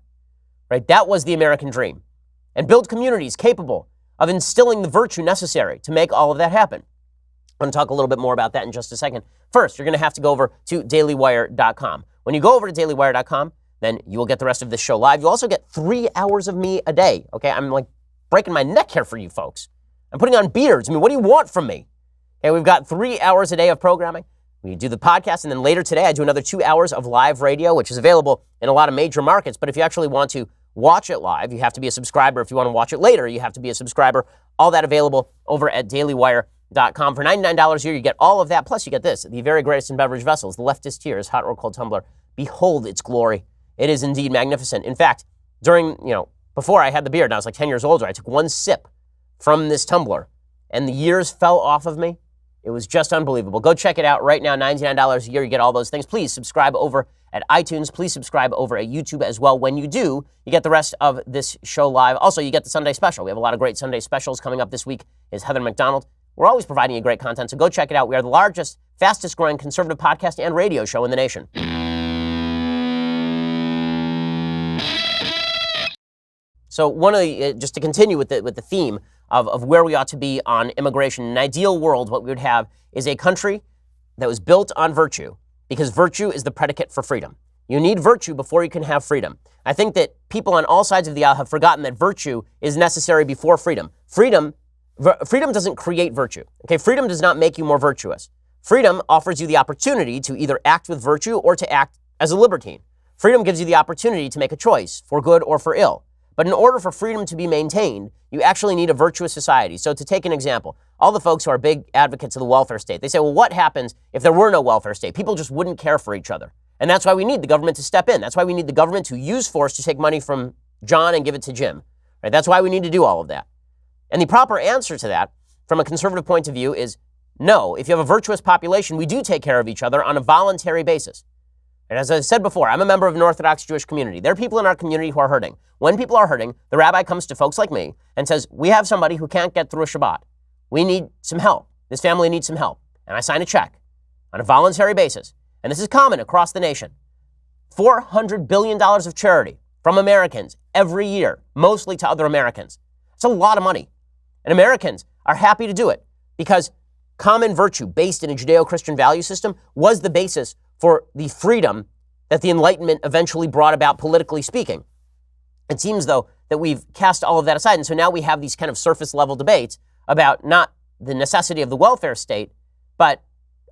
Speaker 1: Right? That was the American dream. And build communities capable of instilling the virtue necessary to make all of that happen. I'm going to talk a little bit more about that in just a second. First, you're going to have to go over to dailywire.com. When you go over to dailywire.com, then you will get the rest of this show live. You'll also get 3 hours of me a day. Okay, I'm like breaking my neck here for you folks. I'm putting on beards. I mean, what do you want from me? Okay, we've got 3 hours a day of programming. We do the podcast, and then later today I do another 2 hours of live radio, which is available in a lot of major markets. But if you actually want to watch it live, you have to be a subscriber. If you want to watch it later, you have to be a subscriber. All that available over at dailywire.com. For $99 a year, you get all of that. Plus, you get this, the very greatest in beverage vessels, the Leftist Tears Hot or Cold Tumbler. Behold its glory. It is indeed magnificent. In fact, before I had the beard, and I was like 10 years older, I took one sip from this tumbler, and the years fell off of me. It was just unbelievable. Go check it out right now, $99 a year. You get all those things. Please subscribe over at iTunes. Please subscribe over at YouTube as well. When you do, you get the rest of this show live. Also, you get the Sunday special. We have a lot of great Sunday specials coming up this week. Is Heather McDonald. We're always providing you great content, so go check it out. We are the largest, fastest growing conservative podcast and radio show in the nation. So just to continue with the theme of where we ought to be on immigration, in an ideal world, what we would have is a country that was built on virtue, because virtue is the predicate for freedom. You need virtue before you can have freedom. I think that people on all sides of the aisle have forgotten that virtue is necessary before freedom. Freedom doesn't create virtue. Okay, freedom does not make you more virtuous. Freedom offers you the opportunity to either act with virtue or to act as a libertine. Freedom gives you the opportunity to make a choice for good or for ill. But in order for freedom to be maintained, you actually need a virtuous society. So to take an example, all the folks who are big advocates of the welfare state, they say, well, what happens if there were no welfare state? People just wouldn't care for each other. And that's why we need the government to step in. That's why we need the government to use force to take money from John and give it to Jim. Right? That's why we need to do all of that. And the proper answer to that, from a conservative point of view, is no. If you have a virtuous population, we do take care of each other on a voluntary basis. And as I said before, I'm a member of an Orthodox Jewish community. There are people in our community who are hurting. When people are hurting, the rabbi comes to folks like me and says, we have somebody who can't get through a Shabbat. We need some help. This family needs some help. And I sign a check on a voluntary basis. And this is common across the nation. $400 billion of charity from Americans every year, mostly to other Americans. It's a lot of money. And Americans are happy to do it because common virtue based in a Judeo-Christian value system was the basis for the freedom that the Enlightenment eventually brought about, politically speaking. It seems, though, that we've cast all of that aside. And so now we have these kind of surface level debates about not the necessity of the welfare state, but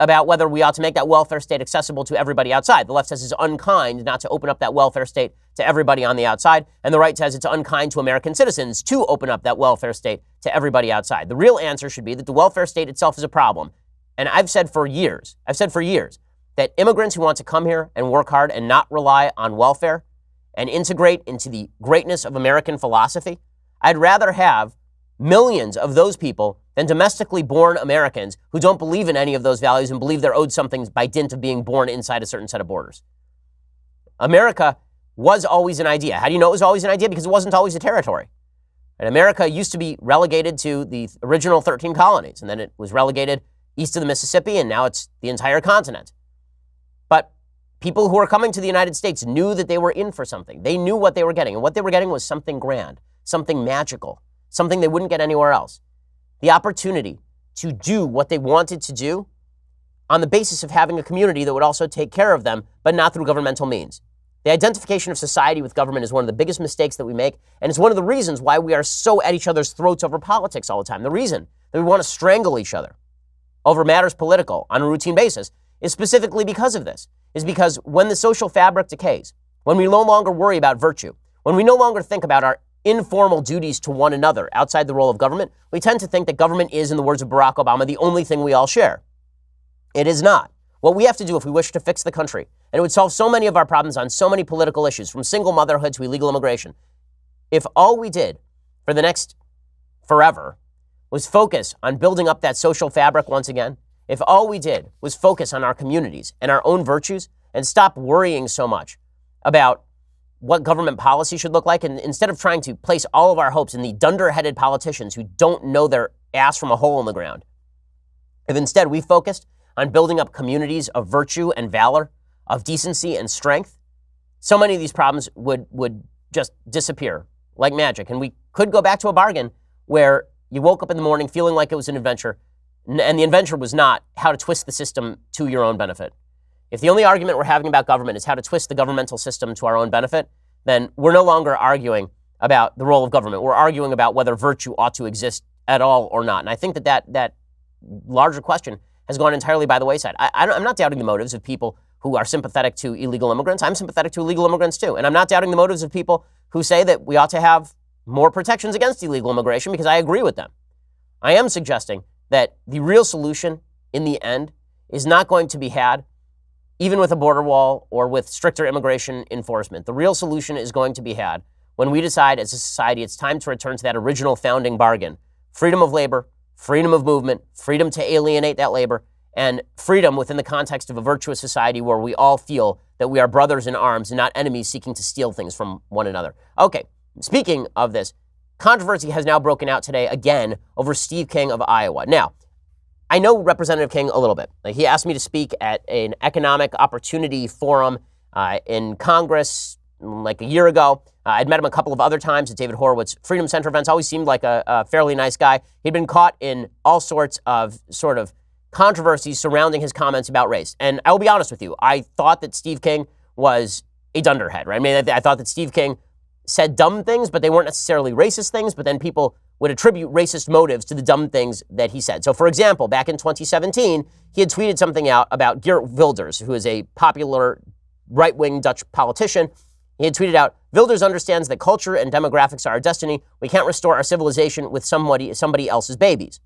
Speaker 1: about whether we ought to make that welfare state accessible to everybody outside. The left says it's unkind not to open up that welfare state to everybody on the outside. And the right says it's unkind to American citizens to open up that welfare state to everybody outside. The real answer should be that the welfare state itself is a problem. And I've said for years that immigrants who want to come here and work hard and not rely on welfare and integrate into the greatness of American philosophy, I'd rather have millions of those people than domestically born Americans who don't believe in any of those values and believe they're owed something by dint of being born inside a certain set of borders. America was always an idea. How do you know it was always an idea? Because it wasn't always a territory. And America used to be relegated to the original 13 colonies, and then it was relegated east of the Mississippi, and now it's the entire continent. But people who were coming to the United States knew that they were in for something. They knew what they were getting, and what they were getting was something grand, something magical, something they wouldn't get anywhere else. The opportunity to do what they wanted to do on the basis of having a community that would also take care of them, but not through governmental means. The identification of society with government is one of the biggest mistakes that we make, and it's one of the reasons why we are so at each other's throats over politics all the time. The reason that we want to strangle each other over matters political on a routine basis is specifically because of this, is because when the social fabric decays, when we no longer worry about virtue, when we no longer think about our informal duties to one another outside the role of government, we tend to think that government is, in the words of Barack Obama, the only thing we all share. It is not. What we have to do if we wish to fix the country, and it would solve so many of our problems on so many political issues, from single motherhood to illegal immigration, if all we did for the next forever was focus on building up that social fabric once again, if all we did was focus on our communities and our own virtues and stop worrying so much about what government policy should look like, and instead of trying to place all of our hopes in the dunderheaded politicians who don't know their ass from a hole in the ground, if instead we focused on building up communities of virtue and valor, of decency and strength, so many of these problems would just disappear like magic. And we could go back to a bargain where you woke up in the morning feeling like it was an adventure, and the adventure was not how to twist the system to your own benefit. If the only argument we're having about government is how to twist the governmental system to our own benefit, then we're no longer arguing about the role of government. We're arguing about whether virtue ought to exist at all or not. And I think that larger question has gone entirely by the wayside. I'm not doubting the motives of people who are sympathetic to illegal immigrants. I'm sympathetic to illegal immigrants too. And I'm not doubting the motives of people who say that we ought to have more protections against illegal immigration, because I agree with them. I am suggesting that the real solution in the end is not going to be had even with a border wall or with stricter immigration enforcement. The real solution is going to be had when we decide as a society it's time to return to that original founding bargain: freedom of labor, freedom of movement, freedom to alienate that labor, and freedom within the context of a virtuous society where we all feel that we are brothers in arms and not enemies seeking to steal things from one another. Okay, speaking of this, controversy has now broken out today again over Steve King of Iowa. Now, I know Representative King a little bit. He asked me to speak at an economic opportunity forum in Congress like a year ago. I'd met him a couple of other times at David Horowitz Freedom Center events. Always seemed like a fairly nice guy. He'd been caught in all sorts of sort of controversies surrounding his comments about race. And I will be honest with you, I thought that Steve King was a dunderhead, right? I mean, I thought that Steve King said dumb things, but they weren't necessarily racist things, but then people would attribute racist motives to the dumb things that he said. So, for example, back in 2017, he had tweeted something out about Geert Wilders, who is a popular right-wing Dutch politician. He had tweeted out, "Wilders understands that culture and demographics are our destiny. We can't restore our civilization with somebody else's babies."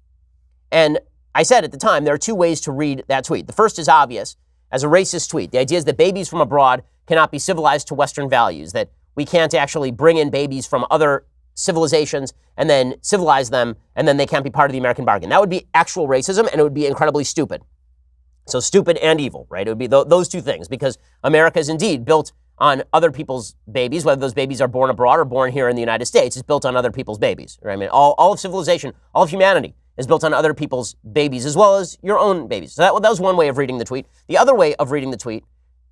Speaker 1: And I said at the time, there are two ways to read that tweet. The first is obvious, as a racist tweet. The idea is that babies from abroad cannot be civilized to Western values, that we can't actually bring in babies from other civilizations and then civilize them, and then they can't be part of the American bargain. That would be actual racism, and it would be incredibly stupid. So stupid and evil, right? It would be those two things, because America is indeed built on other people's babies, whether those babies are born abroad or born here in the United States. It's built on other people's babies, right? I mean, all of civilization, all of humanity is built on other people's babies as well as your own babies. So that was one way of reading the tweet. The other way of reading the tweet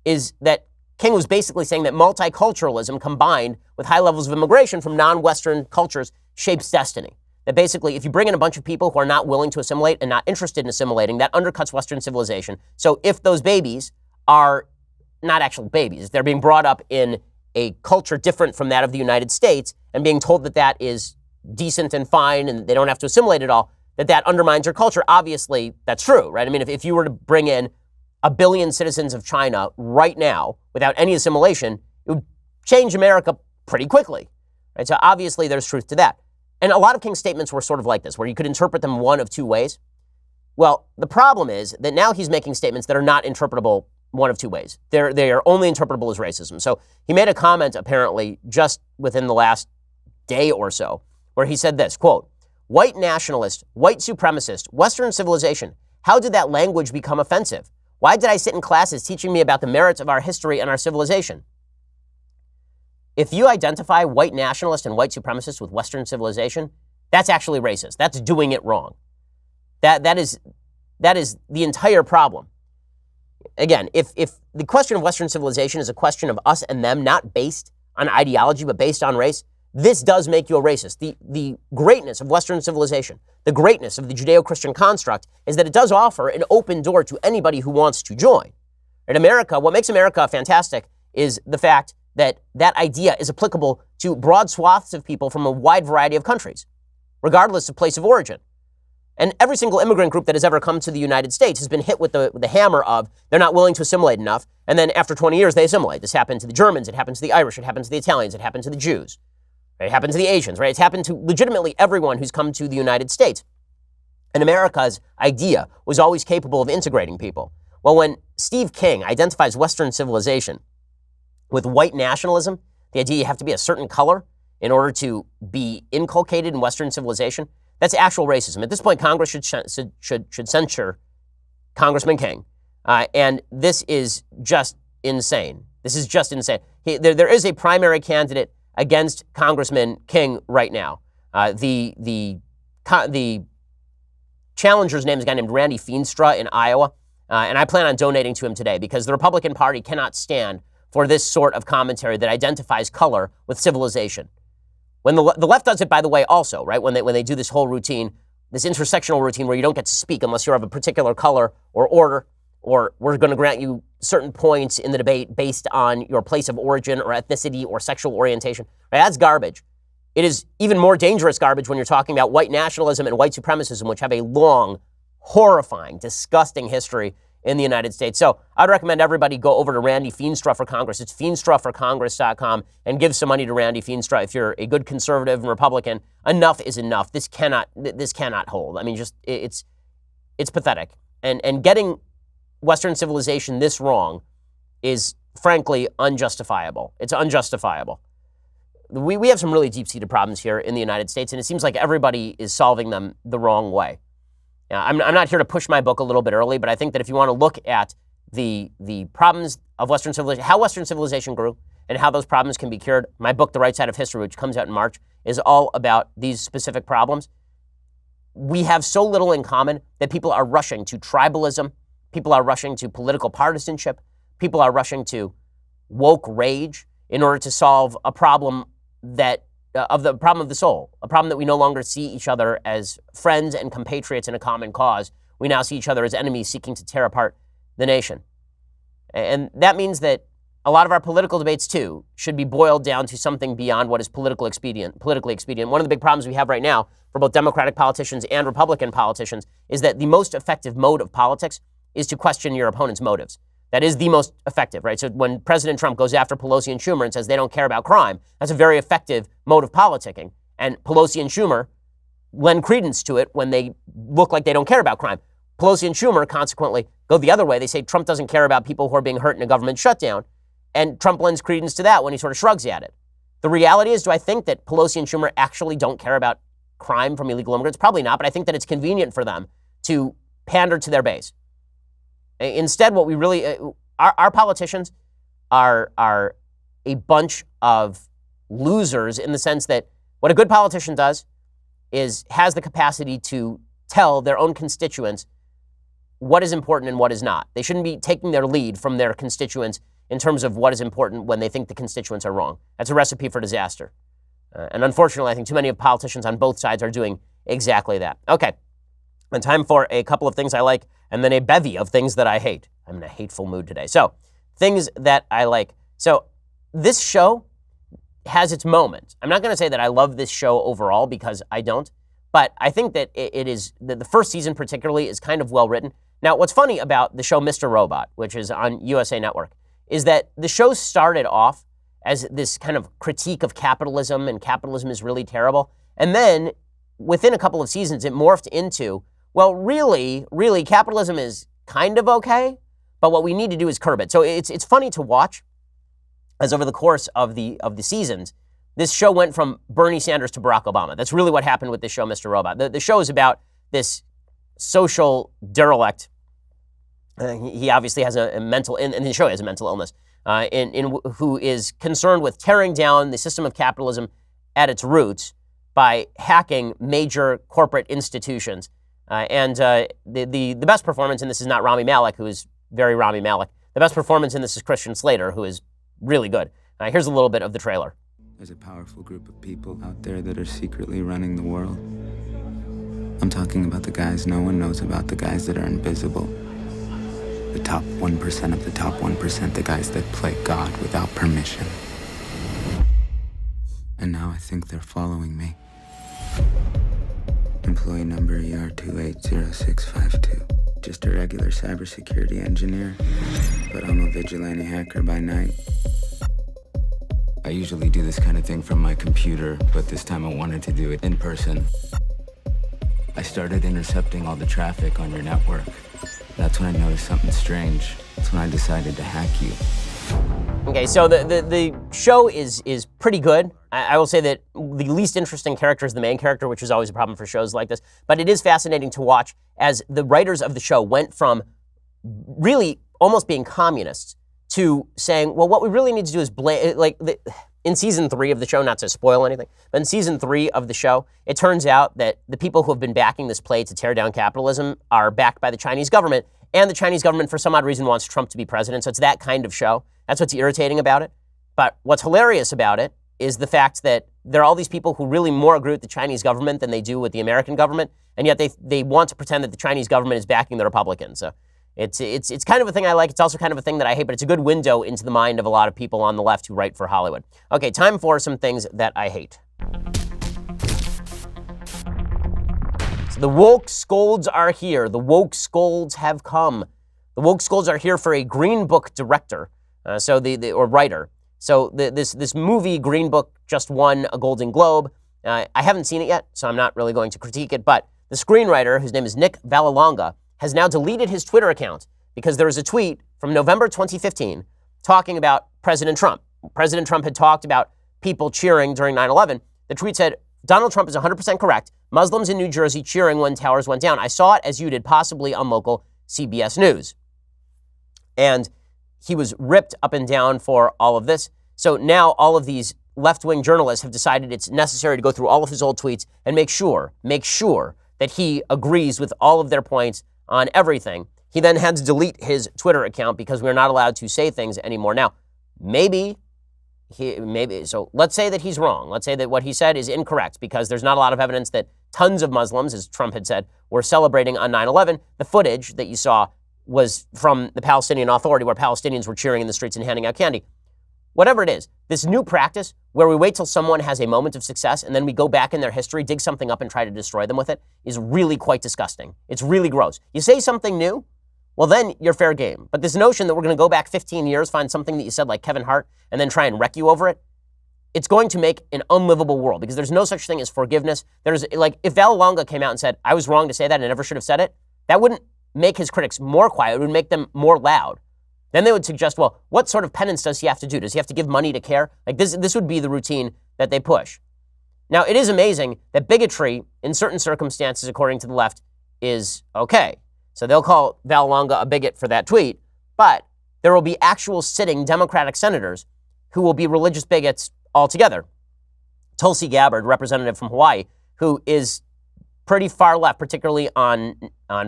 Speaker 1: is that King was basically saying that multiculturalism combined with high levels of immigration from non-Western cultures shapes destiny. That basically, if you bring in a bunch of people who are not willing to assimilate and not interested in assimilating, that undercuts Western civilization. So if those babies are not actual babies. They're being brought up in a culture different from that of the United States and being told that that is decent and fine and they don't have to assimilate at all, that undermines their culture. Obviously, that's true, right? I mean, if you were to bring in 1 billion citizens of China right now without any assimilation, it would change America pretty quickly, right? So obviously there's truth to that. And a lot of King's statements were sort of like this, where you could interpret them one of two ways. Well, the problem is that now he's making statements that are not interpretable one of two ways. They are only interpretable as racism. So he made a comment apparently just within the last day or so, where he said this, quote, "White nationalist, white supremacist, Western civilization. How did that language become offensive? Why did I sit in classes teaching me about the merits of our history and our civilization?" If you identify white nationalist and white supremacist with Western civilization, that's actually racist. That's doing it wrong. That is the entire problem. Again, if the question of Western civilization is a question of us and them, not based on ideology, but based on race, this does make you a racist. The greatness of Western civilization, the greatness of the Judeo-Christian construct is that it does offer an open door to anybody who wants to join. In America, what makes America fantastic is the fact that that idea is applicable to broad swaths of people from a wide variety of countries, regardless of place of origin. And every single immigrant group that has ever come to the United States has been hit with the hammer of they're not willing to assimilate enough, and then after 20 years they assimilate. This happened to the Germans, it happened to the Irish, it happened to the Italians, it happened to the Jews, right? It happened to the Asians, right? It's happened to legitimately everyone who's come to the United States. And America's idea was always capable of integrating people. Well, when Steve King identifies Western civilization with white nationalism, the idea you have to be a certain color in order to be inculcated in Western civilization, that's actual racism. At this point, Congress should censure Congressman King. And this is just insane. This is just insane. There is a primary candidate against Congressman King right now. The challenger's name is a guy named Randy Feenstra in Iowa. And I plan on donating to him today because the Republican Party cannot stand for this sort of commentary that identifies color with civilization. When the left does it, by the way, also, right? When they do this whole routine, this intersectional routine where you don't get to speak unless you're of a particular color or order, or we're going to grant you certain points in the debate based on your place of origin or ethnicity or sexual orientation. Right? That's garbage. It is even more dangerous garbage when you're talking about white nationalism and white supremacism, which have a long, horrifying, disgusting history in the United States. So I'd recommend everybody go over to Randy Feenstra for Congress. It's FeenstraForCongress.com and give some money to Randy Feenstra. If you're a good conservative and Republican, enough is enough. This cannot hold. I mean, just it's pathetic. And getting Western civilization this wrong is frankly unjustifiable. It's unjustifiable. We have some really deep-seated problems here in the United States, and it seems like everybody is solving them the wrong way. I'm not here to push my book a little bit early, but I think that if you want to look at the problems of Western civilization, how Western civilization grew, and how those problems can be cured, my book, The Right Side of History, which comes out in March, is all about these specific problems. We have so little in common that people are rushing to tribalism, people are rushing to political partisanship, people are rushing to woke rage in order to solve a problem that of the problem of the soul, a problem that we no longer see each other as friends and compatriots in a common cause. We now see each other as enemies seeking to tear apart the nation. And that means that a lot of our political debates, too, should be boiled down to something beyond what is politically expedient. One of the big problems we have right now for both Democratic politicians and Republican politicians is that the most effective mode of politics is to question your opponent's motives. That is the most effective, right? So when President Trump goes after Pelosi and Schumer and says they don't care about crime, that's a very effective mode of politicking. And Pelosi and Schumer lend credence to it when they look like they don't care about crime. Pelosi and Schumer, consequently, go the other way. They say Trump doesn't care about people who are being hurt in a government shutdown. And Trump lends credence to that when he sort of shrugs at it. The reality is, do I think that Pelosi and Schumer actually don't care about crime from illegal immigrants? Probably not, but I think that it's convenient for them to pander to their base. Instead, what we really, our politicians are a bunch of losers in the sense that what a good politician does is has the capacity to tell their own constituents what is important and what is not. They shouldn't be taking their lead from their constituents in terms of what is important when they think the constituents are wrong. That's a recipe for disaster. And unfortunately, I think too many politicians on both sides are doing exactly that. Okay, and time for a couple of things I like and then a bevy of things that I hate. I'm in a hateful mood today. So, things that I like. So this show has its moments. I'm not going to say that I love this show overall because I don't, but I think that it is, the first season particularly is kind of well written. Now, what's funny about the show Mr. Robot, which is on USA Network, is that the show started off as this kind of critique of capitalism, and capitalism is really terrible. And then within a couple of seasons, it morphed into, well, really, capitalism is kind of okay, but what we need to do is curb it. So it's funny to watch, as over the course of the seasons, this show went from Bernie Sanders to Barack Obama. That's really what happened with this show, Mr. Robot. The show is about this social derelict. He obviously has a mental, and the show has a mental illness, who is concerned with tearing down the system of capitalism at its roots by hacking major corporate institutions. The best performance in this is not Rami Malek, who is very Rami Malek. The best performance in this is Christian Slater, who is really good. Here's a little bit of the trailer.
Speaker 13: There's a powerful group of people out there that are secretly running the world. I'm talking about the guys no one knows about, the guys that are invisible. The top 1% of the top 1%, the guys that play God without permission. And now I think they're following me. Employee number ER280652. Just a regular cybersecurity engineer, but I'm a vigilante hacker by night. I usually do this kind of thing from my computer, but this time I wanted to do it in person. I started intercepting all the traffic on your network. That's when I noticed something strange. That's when I decided to hack you.
Speaker 1: Okay, so the show is pretty good. I will say that the least interesting character is the main character, which is always a problem for shows like this. But it is fascinating to watch as the writers of the show went from really almost being communists to saying, well, what we really need to do is in season 3 of the show, not to spoil anything, but in season 3 of the show, it turns out that the people who have been backing this play to tear down capitalism are backed by the Chinese government, and the Chinese government, for some odd reason, wants Trump to be president. So it's that kind of show. That's what's irritating about it. But what's hilarious about it is the fact that there are all these people who really more agree with the Chinese government than they do with the American government, and yet they want to pretend that the Chinese government is backing the Republicans. So it's kind of a thing I like. It's also kind of a thing that I hate, but it's a good window into the mind of a lot of people on the left who write for Hollywood. Okay, time for some things that I hate. So the woke scolds are here. The woke scolds have come. The woke scolds are here for a Green Book director, or writer. So this movie, Green Book, just won a Golden Globe. I haven't seen it yet, so I'm not really going to critique it, but the screenwriter, whose name is Nick Vallelonga, has now deleted his Twitter account because there was a tweet from November 2015 talking about President Trump. President Trump had talked about people cheering during 9/11. The tweet said, Donald Trump is 100% correct. Muslims in New Jersey cheering when towers went down. I saw it as you did, possibly on local CBS News. And he was ripped up and down for all of this. So now all of these left-wing journalists have decided it's necessary to go through all of his old tweets and make sure that he agrees with all of their points on everything. He then had to delete his Twitter account because we're not allowed to say things anymore. Now, maybe, so let's say that he's wrong. Let's say that what he said is incorrect because there's not a lot of evidence that tons of Muslims, as Trump had said, were celebrating on 9/11. The footage that you saw was from the Palestinian Authority where Palestinians were cheering in the streets and handing out candy. Whatever it is, this new practice where we wait till someone has a moment of success and then we go back in their history, dig something up and try to destroy them with it is really quite disgusting. It's really gross. You say something new, well, then you're fair game. But this notion that we're going to go back 15 years, find something that you said like Kevin Hart, and then try and wreck you over it, it's going to make an unlivable world because there's no such thing as forgiveness. There's like, if Vallelonga came out and said, I was wrong to say that and I never should have said it, that wouldn't make his critics more quiet. It would make them more loud. Then they would suggest, well, what sort of penance does he have to do? Does he have to give money to CARE? Like this would be the routine that they push. Now, it is amazing that bigotry in certain circumstances, according to the left, is okay. So they'll call Vallelonga a bigot for that tweet, but there will be actual sitting Democratic senators who will be religious bigots altogether. Tulsi Gabbard, representative from Hawaii, who is pretty far left, particularly on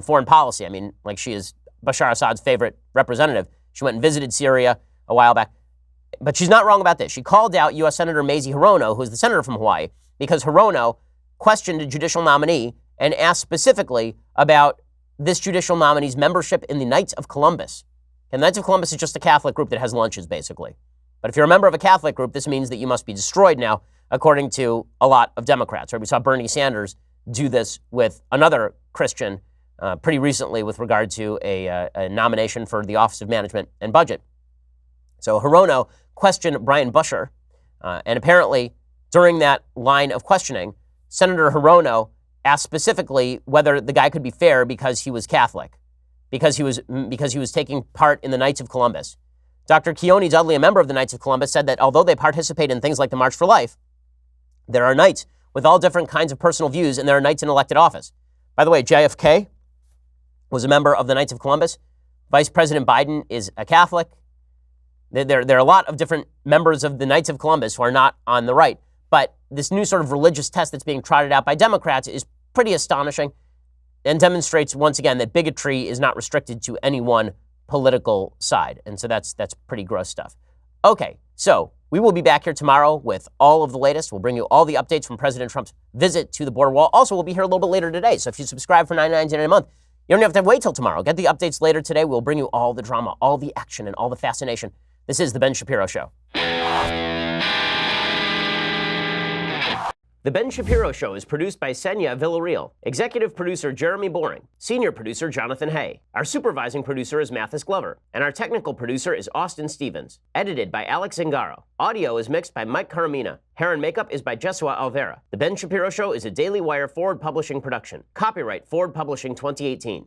Speaker 1: foreign policy. I mean, like she is Bashar Assad's favorite representative. She went and visited Syria a while back. But she's not wrong about this. She called out U.S. Senator Mazie Hirono, who's the senator from Hawaii, because Hirono questioned a judicial nominee and asked specifically about this judicial nominee's membership in the Knights of Columbus. And the Knights of Columbus is just a Catholic group that has lunches, basically. But if you're a member of a Catholic group, this means that you must be destroyed now, according to a lot of Democrats. Right? We saw Bernie Sanders do this with another Christian pretty recently with regard to a nomination for the Office of Management and Budget. So Hirono questioned Brian Busher, and apparently during that line of questioning, Senator Hirono asked specifically whether the guy could be fair because he was Catholic, because he was taking part in the Knights of Columbus. Dr. Keone Dudley, a member of the Knights of Columbus, said that although they participate in things like the March for Life, there are knights with all different kinds of personal views, and there are knights in elected office. By the way, JFK was a member of the Knights of Columbus. Vice President Biden is a Catholic. There are a lot of different members of the Knights of Columbus who are not on the right. But this new sort of religious test that's being trotted out by Democrats is pretty astonishing and demonstrates once again that bigotry is not restricted to any one political side. And so that's pretty gross stuff. Okay, so we will be back here tomorrow with all of the latest. We'll bring you all the updates from President Trump's visit to the border wall. Also, we'll be here a little bit later today. So if you subscribe for $9.99 a month, you don't have to wait till tomorrow. Get the updates later today. We'll bring you all the drama, all the action, and all the fascination. This is The Ben Shapiro Show. The Ben Shapiro Show is produced by Senya Villarreal, executive producer Jeremy Boring, senior producer Jonathan Hay. Our supervising producer is Mathis Glover, and our technical producer is Austin Stevens. Edited by Alex Zingaro. Audio is mixed by Mike Caramina. Hair and makeup is by Jesua Alvera. The Ben Shapiro Show is a Daily Wire Forward Publishing production. Copyright Forward Publishing 2018.